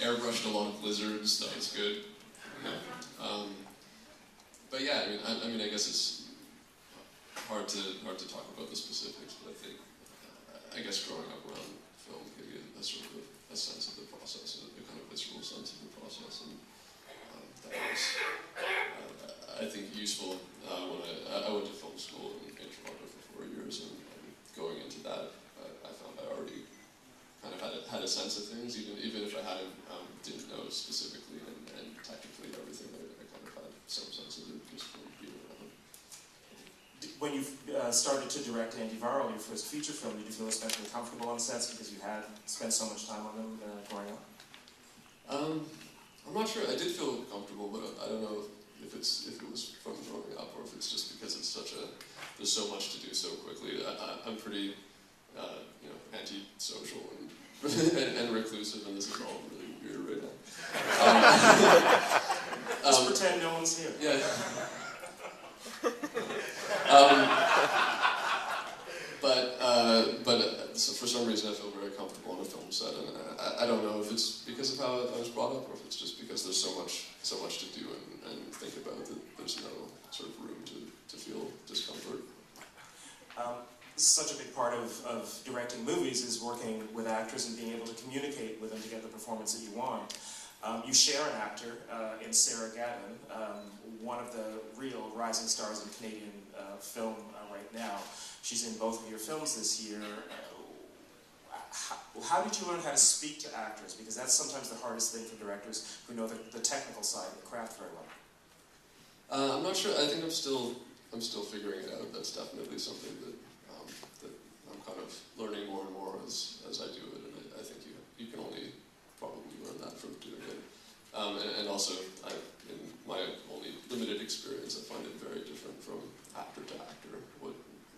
airbrushed a lot of lizards. That was good. But yeah, I mean, I guess it's hard to talk about the specifics. But I guess growing up around film gave you a sort of a sense of the process, a kind of visceral sense of the process, and that was, I think, useful. When I went to film school in Toronto for 4 years, and going into that, I found I already kind of had a sense of things, even if I didn't know specifically and technically everything. I kind of had some sense of it just from being around. When you started to direct Antiviral, your first feature film, did you feel especially comfortable on sets because you had spent so much time on them growing up? I'm not sure. I did feel comfortable, but I don't know if it was from growing up or if it's just because it's there's so much to do so quickly. I'm pretty antisocial and reclusive, and this is all really weird right now. Just pretend no one's here. Yeah. But so for some reason I feel very comfortable on a film set, and I don't know if it's because of how I was brought up, or if it's just because there's so much to do and think about that there's no sort of room to feel discomfort. Such a big part of directing movies is working with actors and being able to communicate with them to get the performance that you want. You share an actor in Sarah Gadon, one of the real rising stars in Canadian film right now. She's in both of your films this year. How did you learn how to speak to actors? Because that's sometimes the hardest thing for directors who know the technical side of the craft very well. I'm not sure. I think I'm still figuring it out. That's definitely something that I'm kind of learning more and more as I do it. And I think you can only probably learn that from doing it. And also, in my only limited experience, I find it very different from actor to actor,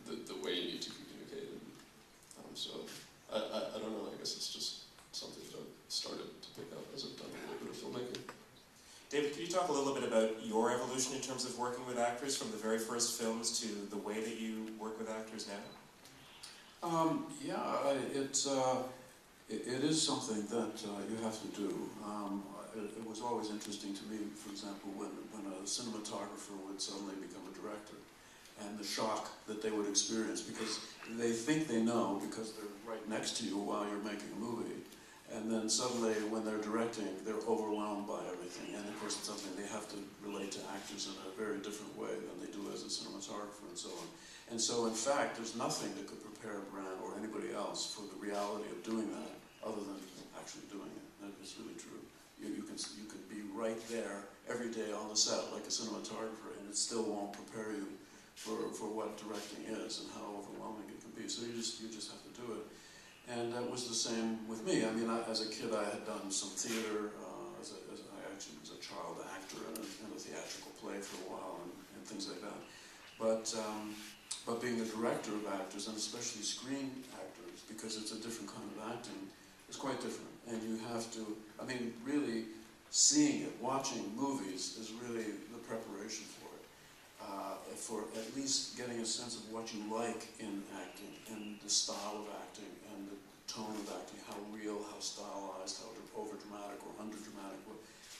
the way you need to communicate. So I don't know, I guess it's just something that I've started to pick up as I've done a little bit of filmmaking. David, could you talk a little bit about your evolution in terms of working with actors, from the very first films to the way that you work with actors now? It is something that you have to do. It was always interesting to me, for example, when a cinematographer would suddenly become a director, and the shock that they would experience, because they think they know because they're right next to you while you're making a movie, and then suddenly when they're directing, they're overwhelmed by everything, and of course it's something they have to relate to actors in a very different way than they do as a cinematographer and so on. And so in fact, there's nothing that could prepare Brand or anybody else for the reality of doing that other than actually doing it. That is really true. You can be right there every day on the set like a cinematographer, and it still won't prepare you for what directing is and how overwhelming it can be. So you just have to do it. And that was the same with me. I mean, as a kid, I had done some theater. I actually was a child actor in a theatrical play for a while and things like that. But being a director of actors, and especially screen actors, because it's a different kind of acting, it's quite different. And you have to, I mean, really seeing it, watching movies is really the preparation for it. For at least getting a sense of what you like in acting, and the style of acting, and the tone of acting, how real, how stylized, how over-dramatic or under-dramatic.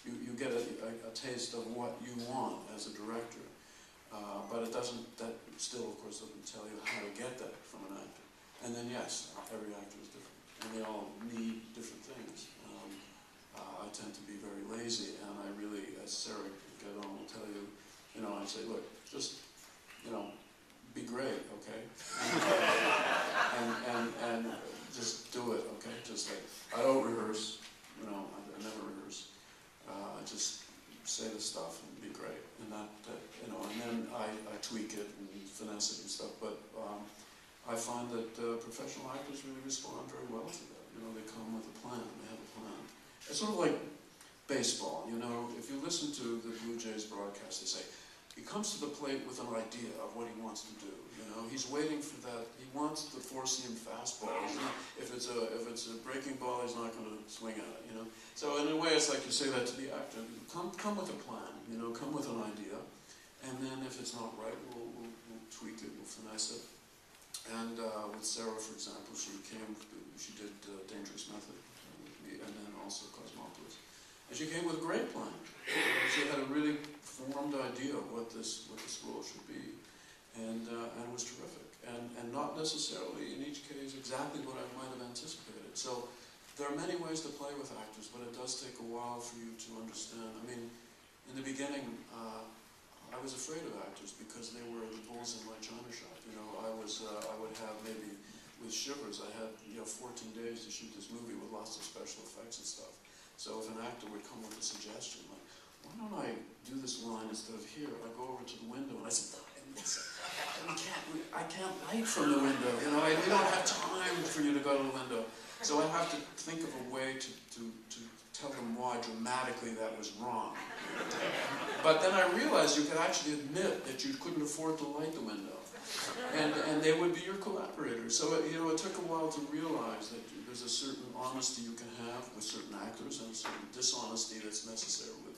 You get a taste of what you want as a director. But it doesn't, that still, of course, doesn't tell you how to get that from an actor. And then, yes, every actor is different, and they all need different things. I tend to be very lazy, and I really, as Sarah Gadon will tell you, I say, look, just, be great, okay? And just do it, okay? Just like, I don't rehearse, I never rehearse. I just say the stuff and be great, and and then I tweak it and finesse it and stuff. But I find that professional actors really respond very well to that. They come with a plan. They have a plan. It's sort of like baseball. If you listen to the Blue Jays broadcast, they say he comes to the plate with an idea of what he wants to do. He's waiting for that. He wants the four-seam fastball. If it's a breaking ball, he's not going to swing at it. So in a way, it's like you say that to the actor. Come with a plan. Come with an idea, and then if it's not right, we'll tweak it. We'll finesse it. And with Sarah, for example, she did Dangerous Method with me, and then also Cosmopolis. she came with a great plan. She had a really formed idea of what this role should be, and it was terrific. And not necessarily, in each case, exactly what I might have anticipated. So there are many ways to play with actors, but it does take a while for you to understand. I mean, in the beginning, I was afraid of actors because they were the bulls in my china shop. You know, I would have maybe, with Shivers, I had 14 days to shoot this movie with lots of special effects and stuff. So if an actor would come with a suggestion, like, why don't I do this line instead of here? I go over to the window, and I said, I can't light from the window. You know, we don't have time for you to go to the window. So I have to think of a way to tell them why dramatically that was wrong. But then I realized you could actually admit that you couldn't afford to light the window. And they would be your collaborators. So it took a while to realize that there's a certain honesty you can have with certain actors and a certain dishonesty that's necessary with